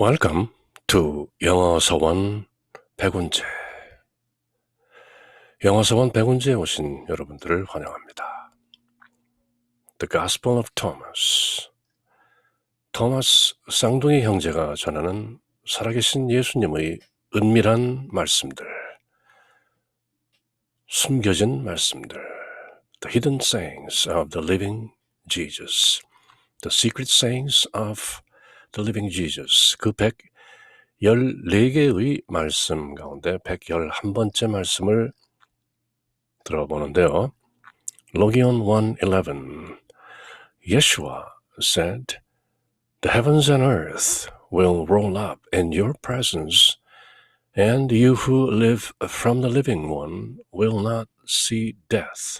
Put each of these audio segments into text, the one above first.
Welcome to 영어 서원 백운재. 영어 서원 백운재에 오신 여러분들을 환영합니다. The Gospel of Thomas. 토마스 쌍둥이 형제가 전하는 살아계신 예수님의 은밀한 말씀들, 숨겨진 말씀들, The hidden sayings of the living Jesus, The secret sayings of the living Jesus. 그 114개의 말씀 가운데 111번째 말씀을 들어보는데요. Logion 1:11. Yeshua said, The heavens and earth will roll up in your presence, and you who live from the living one will not see death.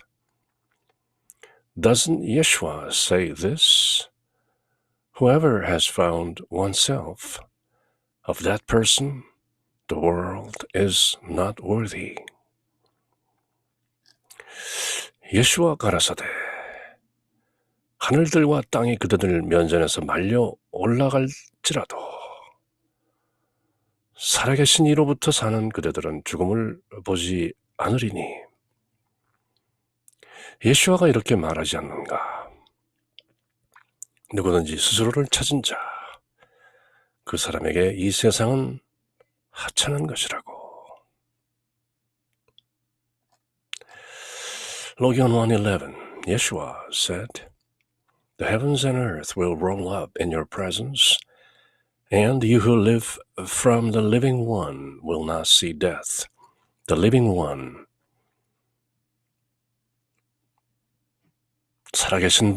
Doesn't Yeshua say this? Whoever has found oneself, of that person, the world is not worthy. 예수와 가라사대 하늘들과 땅이 그들을 면전에서 말려 올라갈지라도 살아계신 이로부터 사는 그대들은 죽음을 보지 않으리니. 예수와가 이렇게 말하지 않는가? 누구든지 스스로를 찾은 자, 그 사람에게 이 세상은 하찮은 것이라고. Logion 1:11. Yeshua said, The heavens and earth will roll up in your presence, and you who live from the living one will not see death. The living one. 살아계신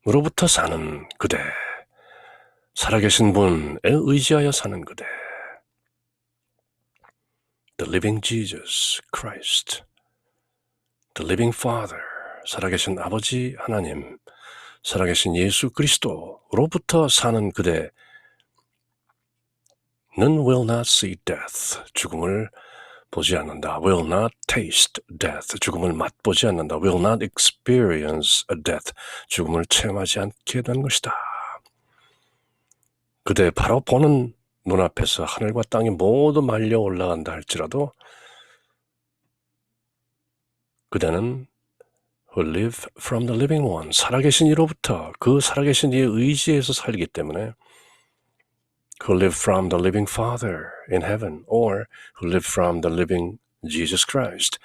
분으로부터 사는 그대. 살아계신 분에 의지하여 사는 그대. The living Jesus Christ. The living Father. 살아계신 아버지 하나님, 살아계신 예수 그리스도로부터 사는 그대는 will not see death, 죽음을 보지 않는다. will not taste death, 죽음을 맛보지 않는다. will not experience a death, 죽음을 체험하지 않게 된 것이다. 그대 바로 보는 눈앞에서 하늘과 땅이 모두 말려 올라간다 할지라도 그대는 who live from the living one, 살아계신 이로부터 그 살아계신 이의 의지에서 살기 때문에 who live from the living Father in heaven or who live from the living Jesus Christ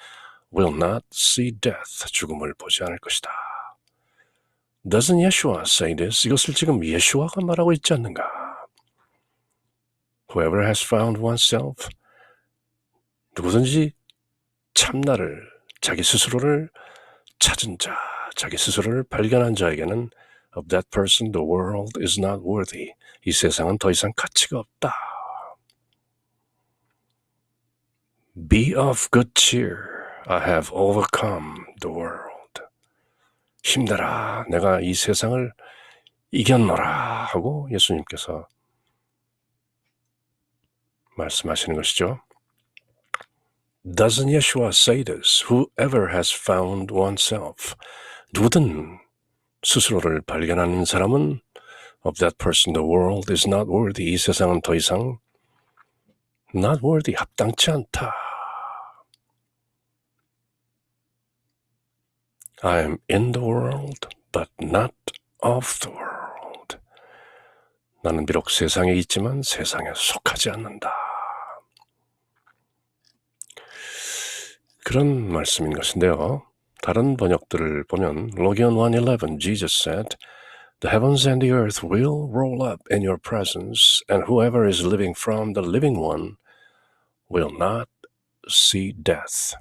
will not see death, 죽음을 보지 않을 것이다. Doesn't Yeshua say this? 이것을 지금 예수와가 말하고 있지 않는가? Whoever has found oneself, 누구든지 참나를, 자기 스스로를 찾은 자, 자기 스스로를 발견한 자에게는 of that person the world is not worthy. 이 세상은 더 이상 가치가 없다. Be of good cheer. I have overcome the world. 힘내라. 내가 이 세상을 이겼노라 하고 예수님께서 말씀하시는 것이죠. Doesn't Yeshua say this? Whoever has found oneself. 누구든 스스로를 발견하는 사람은 of that person the world is not worthy. 이 세상은 더 이상 not worthy, 합당치 않다. I am in the world, but not of the world. 나는 비록 세상에 있지만 세상에 속하지 않는다. 그런 말씀인 것인데요. 다른 번역들을 보면 Logion 1:11 Jesus said, The heavens and the earth will roll up in your presence, and whoever is living from the living one will not see death.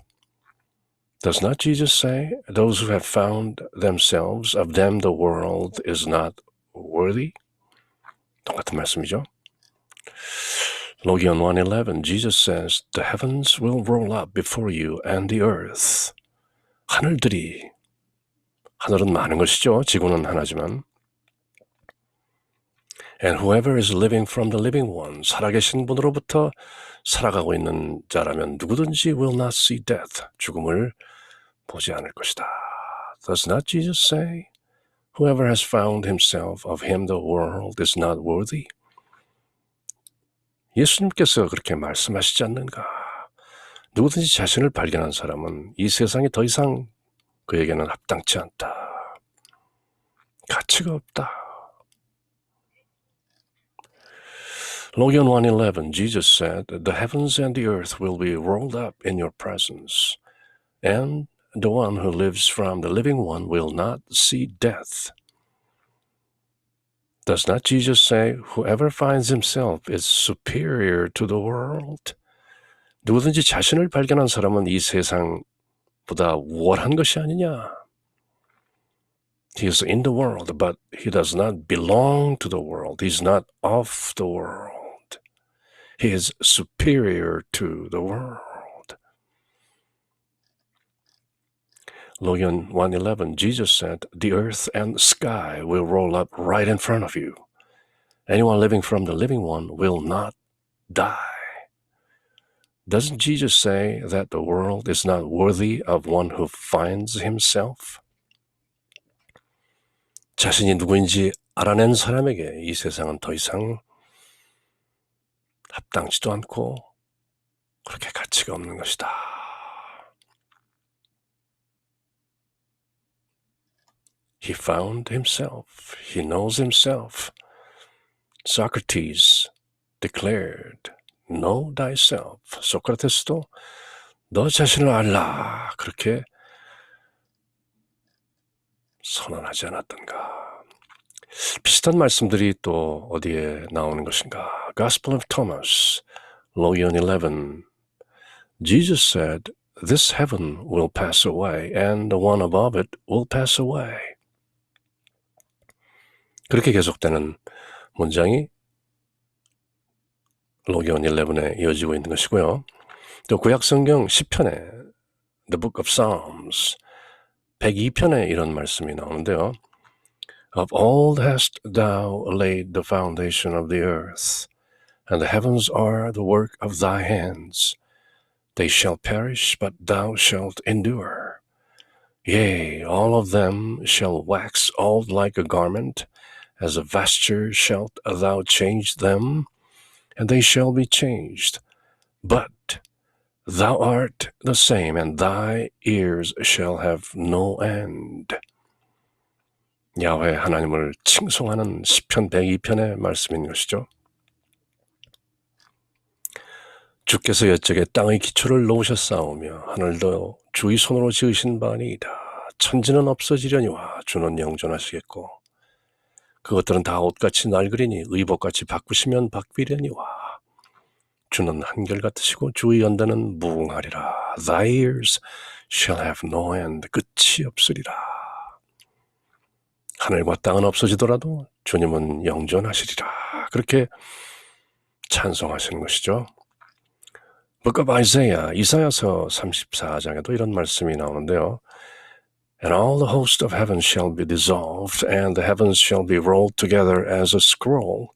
Does not Jesus say, Those who have found themselves, of them the world is not worthy? 똑같은 말씀이죠. Logion 1:11 Jesus says, The heavens will roll up before you and the earth. 하늘은 많은 것이죠. 지구는 하나지만. And whoever is living from the living one, 살아계신 분으로부터 살아가고 있는 자라면 누구든지 will not see death, 죽음을 보지 않을 것이다. Does not Jesus say, Whoever has found himself, of him the world is not worthy? 예수님께서 그렇게 말씀하시지 않는가? 누구든지 자신을 발견한 사람은 이 세상이 더 이상 그에게는 합당치 않다. 가치가 없다. Logan 1:11, Jesus said, "The heavens and the earth will be rolled up in your presence, and the one who lives from the living one will not see death." Does not Jesus say, "Whoever finds himself is superior to the world"? 누구든지 자신을 발견한 사람은 이 세상보다 우월한 것이 아니냐? He is in the world, but he does not belong to the world. He is not of the world. He is superior to the world. Logan 1:11, Jesus said, "The earth and sky will roll up right in front of you. Anyone living from the living one will not die." Doesn't Jesus say that the world is not worthy of one who finds himself? 자신이 누구인지 알아낸 사람에게 이 세상은 더 이상 합당치도 않고 그렇게 가치가 없는 것이다. He found himself. He knows himself. Socrates declared, "Know thyself." 소크라테스도 너 자신을 알라. 그렇게 선언하지 않았던가. 비슷한 말씀들이 또 어디에 나오는 것인가. Gospel of Thomas, Logan 11. Jesus said, "This heaven will pass away, and the one above it will pass away." 그렇게 계속되는 문장이 로기온 11에 이어지고 있는 것이고요. 또 구약성경 10편에 The Book of Psalms 102편에 이런 말씀이 나오는데요. "Of old hast thou laid the foundation of the earth, and the heavens are the work of thy hands. They shall perish, but thou shalt endure. Yea, all of them shall wax old like a garment. As a vesture shalt thou change them, and they shall be changed. But thou art the same, and thy years shall have no end." 야훼 하나님을 칭송하는 시편 102편의 말씀인 것이죠. 주께서 여쪽에 땅의 기초를 놓으셨사오며 하늘도 주의 손으로 지으신 바니이다. 천지는 없어지려니와 주는 영존하시겠고 그것들은 다 옷같이 낡으리니 의복같이 바꾸시면 바뀌려니와 주는 한결같으시고 주의 연단은 무궁하리라. Thy years shall have no end. 끝이 없으리라. 하늘과 땅은 없어지더라도 주님은 영존하시리라. 그렇게 찬송하시는 것이죠. Book of Isaiah, 이사야서 34장에도 이런 말씀이 나오는데요. "And all the host of heaven shall be dissolved, and the heavens shall be rolled together as a scroll,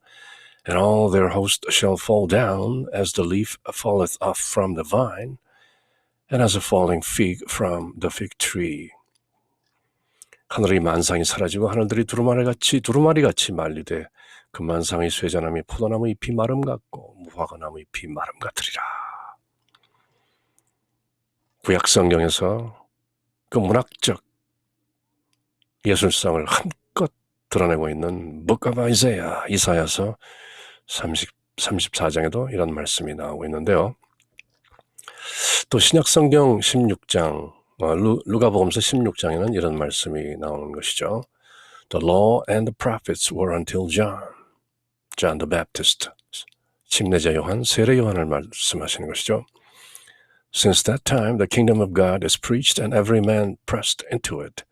and all their host shall fall down as the leaf falleth off from the vine, and as a falling fig from the fig tree." 하늘의 만상이 사라지고 하늘들이 두루마리같이 말리되 그 만상의 쇠자나무 포도나무 잎이 마름 같고 무화과 나무 잎이 마름 같으리라. 구약성경에서 그 문학적 예술성을 한껏 드러내고 있는 Book of Isaiah, 이사야서 34장에도 이런 말씀이 나오고 있는데요. 또 신약성경 16장, 루가복음서 16장에는 이런 말씀이 나오는 것이죠. "The law and the prophets were until John the Baptist." 침례자 요한, 세례 요한을 말씀하시는 것이죠. "Since that time the kingdom of God is preached and every man pressed into it.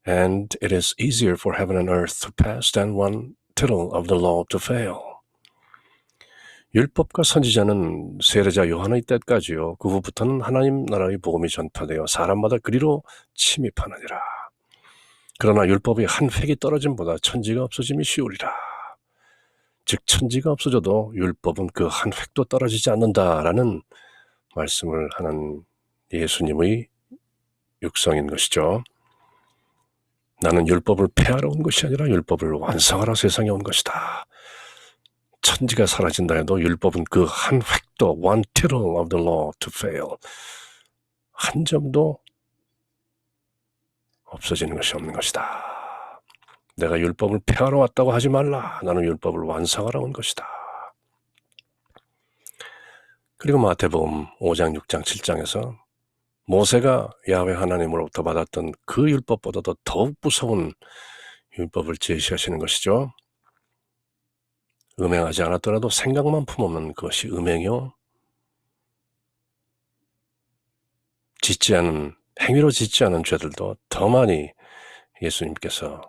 And it is easier for heaven and earth to pass than one tittle of the law to fail." 율법과 선지자는 세례자 요한의 때까지요. 그 후부터는 하나님 나라의 복음이 전파되어 사람마다 그리로 침입하느니라. 그러나 율법이 한 획이 떨어짐보다 천지가 없어짐이 쉬우리라. 즉 천지가 없어져도 율법은 그 한 획도 떨어지지 않는다라는 말씀을 하는 예수님의 육성인 것이죠. 나는 율법을 폐하러 온 것이 아니라 율법을 완성하러 세상에 온 것이다. 천지가 사라진다 해도 율법은 그 한 획도 one tittle of the law to fail 한 점도 없어지는 것이 없는 것이다. 내가 율법을 폐하러 왔다고 하지 말라. 나는 율법을 완성하러 온 것이다. 그리고 마태복음 5장, 6장, 7장에서 모세가 야훼 하나님으로부터 받았던 그 율법보다도 더욱 무서운 율법을 제시하시는 것이죠. 음행하지 않았더라도 생각만 품으면 그것이 음행이요. 행위로 짓지 않은 죄들도 더 많이 예수님께서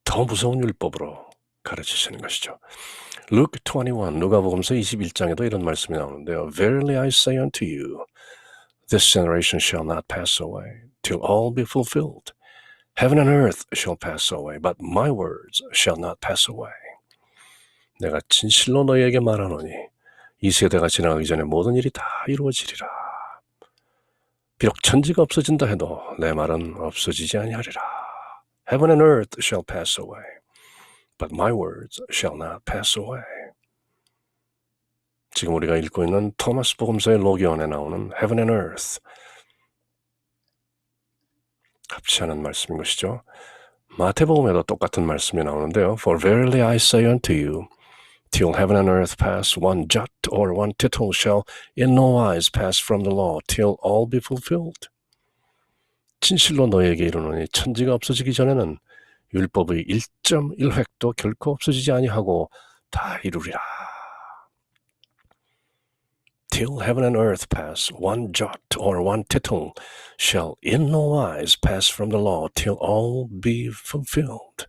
더 무서운 율법으로 가르치시는 것이죠. Luke 21, 누가복음서 21장에도 이런 말씀이 나오는데요. Verily I say unto you, this generation shall not pass away till all be fulfilled. Heaven and earth shall pass away, but my words shall not pass away. 내가 진실로 너희에게 말하노니 이 세대가 지나가기 전에 모든 일이 다 이루어지리라. 비록 천지가 없어진다 해도 내 말은 없어지지 아니하리라. Heaven and earth shall pass away, but my words shall not pass away. 지금 우리가 읽고 있는 토마스 복음서의 로기온에 나오는 Heaven and earth 합치하는 말씀인 것이죠. 마태복음에도 똑같은 말씀이 나오는데요. For verily I say unto you, till heaven and earth pass, one jot or one tittle shall in no wise pass from the law, till all be fulfilled. 진실로 너희에게 이르노니 천지가 없어지기 전에는 율법의 1.1획도 결코 없어지지 아니하고 다 이루리라. Till heaven and earth pass, one jot or one tittle shall in no wise pass from the law, till all be fulfilled.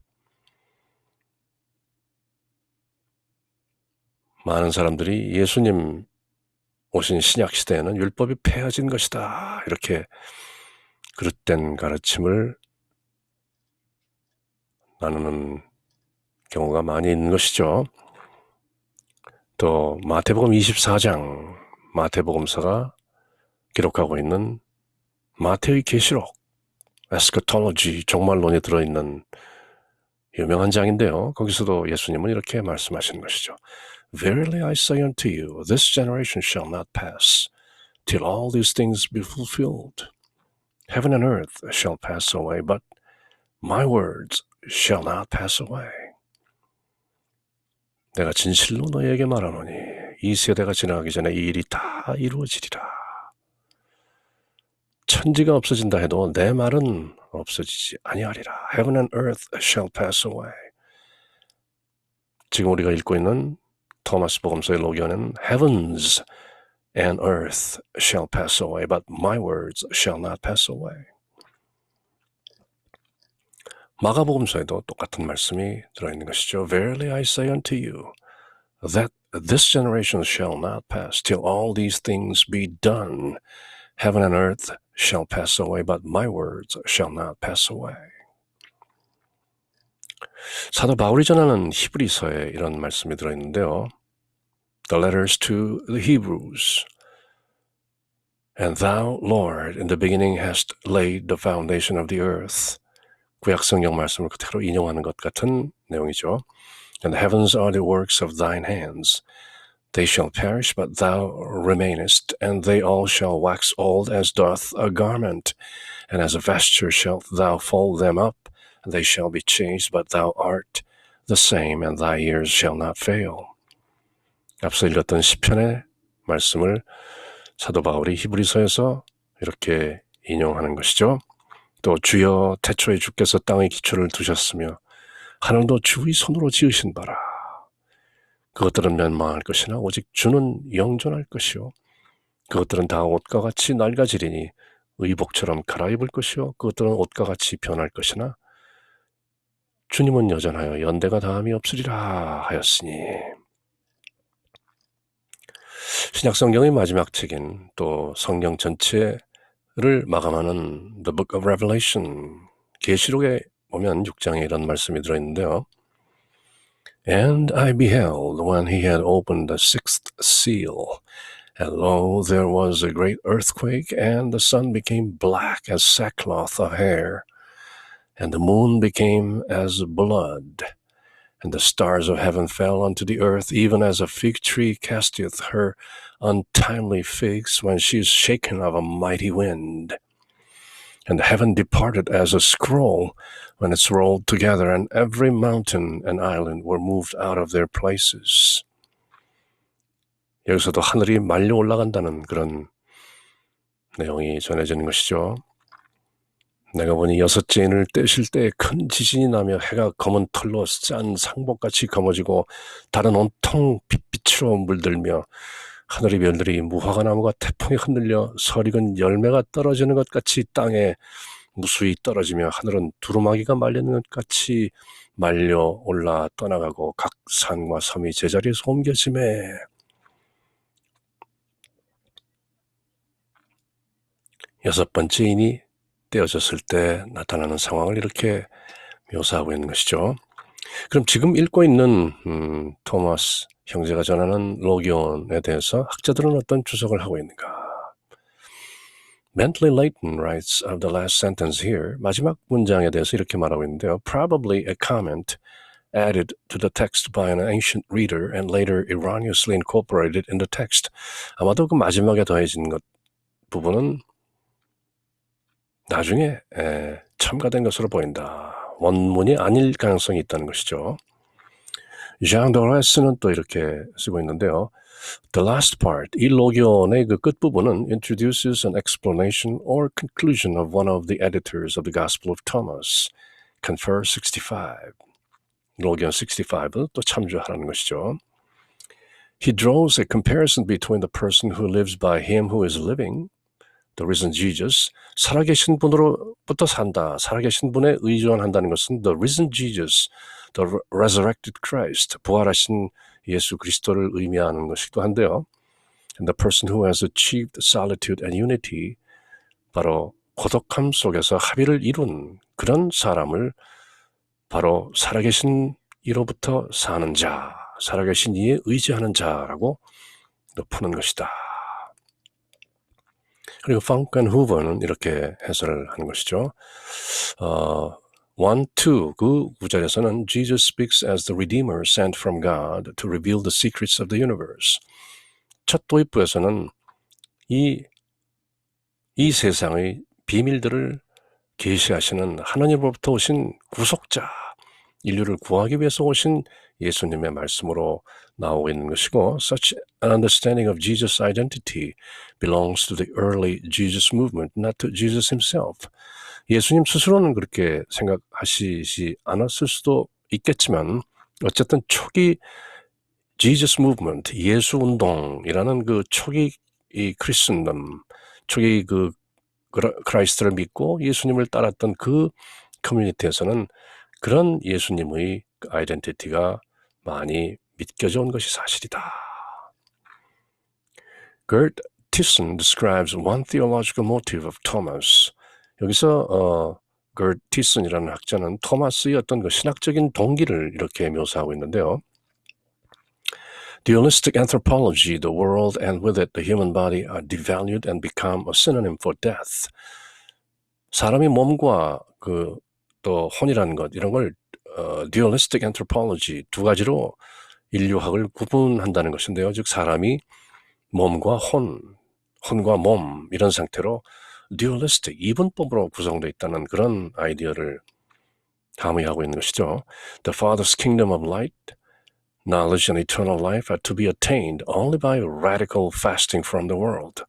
많은 사람들이 예수님 오신 신약 시대에는 율법이 폐해진 것이다. 이렇게 그릇된 가르침을 나누는 경우가 많이 있는 것이죠. 또 마태복음 24장, 마태복음서가 기록하고 있는 마태의 계시록, 에스카톨로지, 종말론이 들어있는 유명한 장인데요. 거기서도 예수님은 이렇게 말씀하시는 것이죠. Verily I say unto you, this generation shall not pass, till all these things be fulfilled. Heaven and earth shall pass away, but my words shall not pass away. 내가 진실로 너희에게 말하노니 이 세대가 지나가기 전에 이 일이 다 이루어지리라. 천지가 없어진다 해도 내 말은 없어지지 아니하리라. Heaven and earth shall pass away. 지금 우리가 읽고 있는 토마스 복음서의 로기온은 Heavens and earth shall pass away, but my words shall not pass away. 마가복음서에도 똑같은 말씀이 들어있는 것이죠. Verily I say unto you, that this generation shall not pass till all these things be done. Heaven and earth shall pass away, but my words shall not pass away. 사도 바울이 전하는 히브리서에 이런 말씀이 들어있는데요. The letters to the Hebrews. And thou, Lord, in the beginning hast laid the foundation of the earth. 구약 성경 말씀을 그대로 인용하는 것 같은 내용이죠. And the heavens are the works of thine hands. They shall perish, but thou remainest, and they all shall wax old as doth a garment. And as a vesture shalt thou fold them up, and they shall be changed, but thou art the same, and thy years shall not fail. 앞서 읽었던 시편의 말씀을 사도 바울이 히브리서에서 이렇게 인용하는 것이죠. 또 주여 태초에 주께서 땅의 기초를 두셨으며 하늘도 주의 손으로 지으신 바라. 그것들은 멸망할 것이나 오직 주는 영존할 것이요. 그것들은 다 옷과 같이 낡아지리니 의복처럼 갈아입을 것이요. 그것들은 옷과 같이 변할 것이나 주님은 여전하여 연대가 다함이 없으리라 하였으니. 신약성경의 마지막 책인 또 성경 전체를 마감하는 The Book of Revelation, 계시록에 보면 6장에 이런 말씀이 들어있는데요. And I beheld when he had opened the sixth seal, and lo, there was a great earthquake, and the sun became black as sackcloth of hair, and the moon became as blood, And the stars of heaven fell unto the earth, even as a fig tree casteth her untimely figs when she is shaken of a mighty wind. And heaven departed as a scroll when it's rolled together, and every mountain and island were moved out of their places. 여기서도 하늘이 말려 올라간다는 그런 내용이 전해지는 것이죠. 내가 보니 여섯째 인을 떼실 때 큰 지진이 나며 해가 검은 털로 짠 상복같이 검어지고 달은 온통 빛빛으로 물들며 하늘의 별들이 무화과 나무가 태풍에 흔들려 설익은 열매가 떨어지는 것 같이 땅에 무수히 떨어지며 하늘은 두루마기가 말리는 것 같이 말려 올라 떠나가고 각 산과 섬이 제자리에서 옮겨지매. 여섯 번째 인이 떼어졌을 때 나타나는 상황을 이렇게 묘사하고 있는 것이죠. 그럼 지금 읽고 있는 토마스 형제가 전하는 로기온에 대해서 학자들은 어떤 주석을 하고 있는가? Bentley Layton writes of the last sentence here, 마지막 문장에 대해서 이렇게 말하고 있는데요. Probably a comment added to the text by an ancient reader and later erroneously incorporated in the text. 아마도 그 마지막에 더해진 것 부분은 나중에 첨가된 것으로 보인다. 원문이 아닐 가능성이 있다는 것이죠. Jean Dores는 또 이렇게 쓰고 있는데요. The last part, 이 로기온의 그 끝부분은 introduces an explanation or conclusion of one of the editors of the Gospel of Thomas. Confer 65. 로기온 65을 또 참조하라는 것이죠. He draws a comparison between the person who lives by him who is living, the risen Jesus, 살아계신 분으로부터 산다. 살아계신 분에 의존한다는 것은 the risen Jesus, the resurrected Christ, 부활하신 예수 그리스도를 의미하는 것이기도 한데요. And the person who has achieved solitude and unity, 바로 고독함 속에서 합의를 이룬 그런 사람을 바로 살아계신 이로부터 사는 자, 살아계신 이에 의지하는 자라고 푸는 것이다. 그리고 펑크 앤 후버는 이렇게 해설을 하는 것이죠. 1, 2, 그 구절에서는 Jesus speaks as the Redeemer sent from God to reveal the secrets of the universe. 첫 도입부에서는 이 세상의 비밀들을 계시하시는 하나님으로부터 오신 구속자, 인류를 구하기 위해서 오신 예수님의 말씀으로 나오고 있는 것이고, such an understanding of Jesus' identity belongs to the early Jesus movement, not to Jesus himself. 예수님 스스로는 그렇게 생각하시지 않았을 수도 있겠지만 어쨌든 초기 Jesus movement, 예수 운동이라는 그 초기 이 크리스천덤, 초기 그 크라이스트를 믿고 예수님을 따랐던 그 커뮤니티에서는 그런 예수님의 아이덴티티가 많이 믿겨져 온 것이 사실이다. Gert Thyssen describes one theological motive of Thomas. 여기서 Gert Thyssen이라는 학자는 토마스의 어떤 그 신학적인 동기를 이렇게 묘사하고 있는데요. Dualistic anthropology, the world and with it the human body are devalued and become a synonym for death. 사람의 몸과 그 또 혼이라는 것, 이런 걸 dualistic anthropology, 두 가지로 인류학을 구분한다는 것인데요. 즉 사람이 몸과 혼과 몸 이런 상태로 dualistic, 이분법으로 구성되어 있다는 그런 아이디어를 함의하고 있는 것이죠. The Father's kingdom of light, knowledge and eternal life are to be attained only by radical fasting from the world.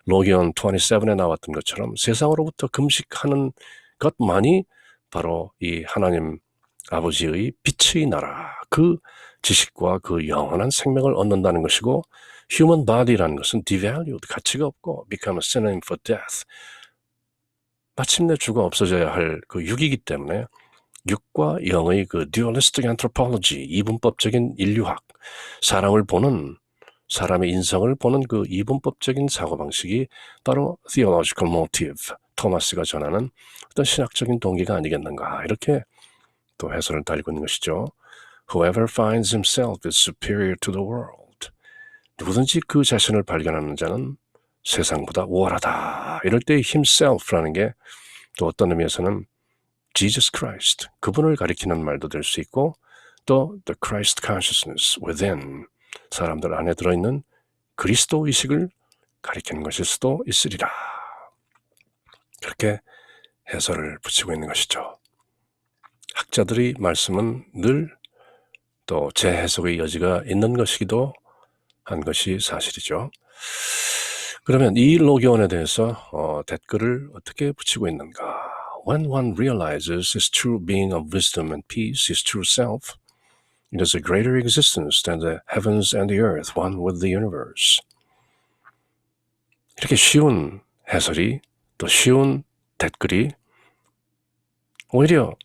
로기온 27에 나왔던 것처럼 세상으로부터 금식하는 것만이 바로 이 하나님 아버지의 빛의 나라, 그 지식과 그 영원한 생명을 얻는다는 것이고, human body라는 것은 devalued, 가치가 없고 become a synonym for death, 마침내 죽어 없어져야 할 그 육이기 때문에 육과 영의 그 dualistic anthropology, 이분법적인 인류학, 사람을 보는, 사람의 인성을 보는 그 이분법적인 사고방식이 바로 theological motive, 토마스가 전하는 어떤 신학적인 동기가 아니겠는가, 이렇게 또 해설을 달고 있는 것이죠. Whoever finds himself is superior to the world. 누구든지 그 자신을 발견하는 자는 세상보다 우월하다. 이럴 때 himself라는 게 또 어떤 의미에서는 Jesus Christ, 그분을 가리키는 말도 될 수 있고, 또 the Christ consciousness within, 사람들 안에 들어있는 그리스도 의식을 가리키는 것일 수도 있으리라. 그렇게 해설을 붙이고 있는 것이죠. 학자들의 말씀은 늘 또 재해석의 여지가 있는 것이기도 한 것이 사실이죠. 그러면 이 로기온에 대해서 댓글을 어떻게 붙이고 있는가? When one realizes his true being of wisdom and peace, his true self, it is a greater existence than the heavens and the earth, one with the universe. 이렇게 쉬운 해설이, 또 쉬운 댓글이 오히려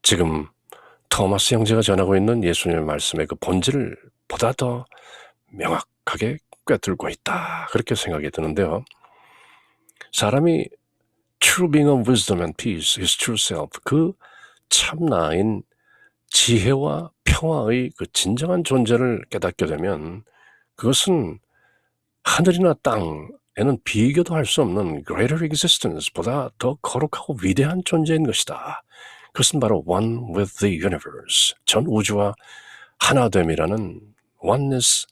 지금 토마스 형제가 전하고 있는 예수님의 말씀의 그 본질을 보다 더 명확하게 꿰뚫고 있다, 그렇게 생각이 드는데요. 사람이 true being of wisdom and peace, his true self, 그 참나인 지혜와 평화의 그 진정한 존재를 깨닫게 되면 그것은 하늘이나 땅에는 비교도 할 수 없는 greater existence, 보다 더 거룩하고 위대한 존재인 것이다. 그것은 바로 one with the universe, 전 우주와 하나됨이라는 oneness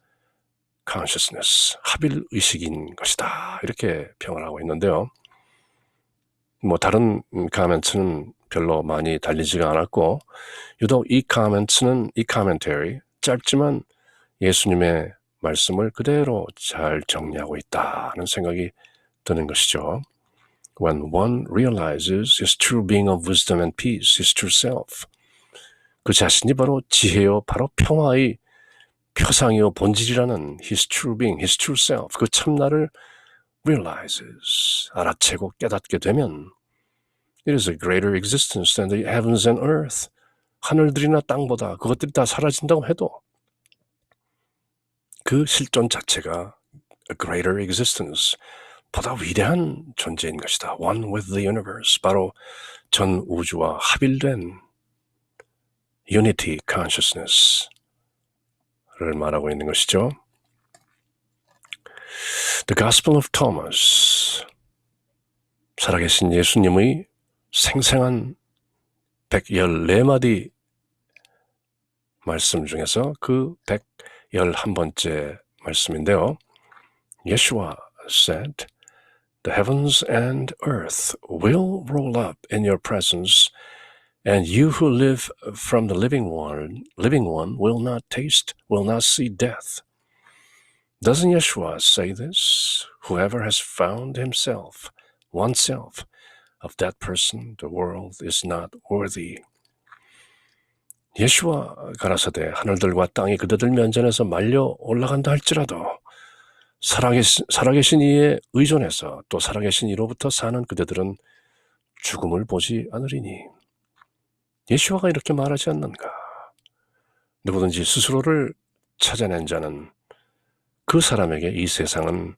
consciousness, 합일의식인 것이다, 이렇게 평을 하고 있는데요. 다른 카멘트는 별로 많이 달리지가 않았고, 유독 이 카멘트는, 이 commentary, 짧지만 예수님의 말씀을 그대로 잘 정리하고 있다는 생각이 드는 것이죠. When one realizes his true being of wisdom and peace, his true self, 그 자신이 바로 지혜요, 바로 평화의 표상이요, 본질이라는 his true being, his true self, 그 참나를 realizes, 알아채고 깨닫게 되면 it is a greater existence than the heavens and earth, 하늘들이나 땅보다 그것들이 다 사라진다고 해도 그 실존 자체가 a greater existence, 보다 위대한 존재인 것이다. One with the universe, 바로 전 우주와 합일된 unity consciousness를 말하고 있는 것이죠. The Gospel of Thomas, 살아계신 예수님의 생생한 114마디 말씀 중에서 그 111번째 말씀인데요. Yeshua said, The heavens and earth will roll up in your presence, and you who live from the living one will not taste, will not see death. Doesn't Yeshua say this? Whoever has found himself, oneself, of that person, the world is not worthy. 예수와 가라사대 하늘들과 땅이 그들을 면전에서 말려 올라간다 할지라도 살아계신 이에 의존해서 또 살아계신 이로부터 사는 그대들은 죽음을 보지 않으리니. 예수와가 이렇게 말하지 않는가? 누구든지 스스로를 찾아낸 자는 그 사람에게 이 세상은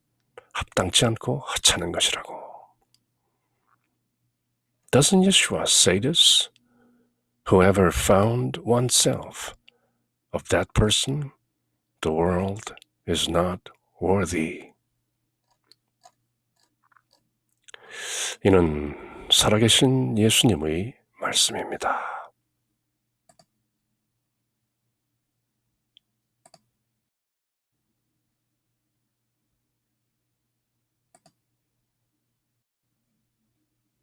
합당치 않고 하찮은 것이라고. Doesn't Yeshua say this? Whoever found oneself, of that person, the world is not worthy. 이는 살아계신 예수님의 말씀입니다.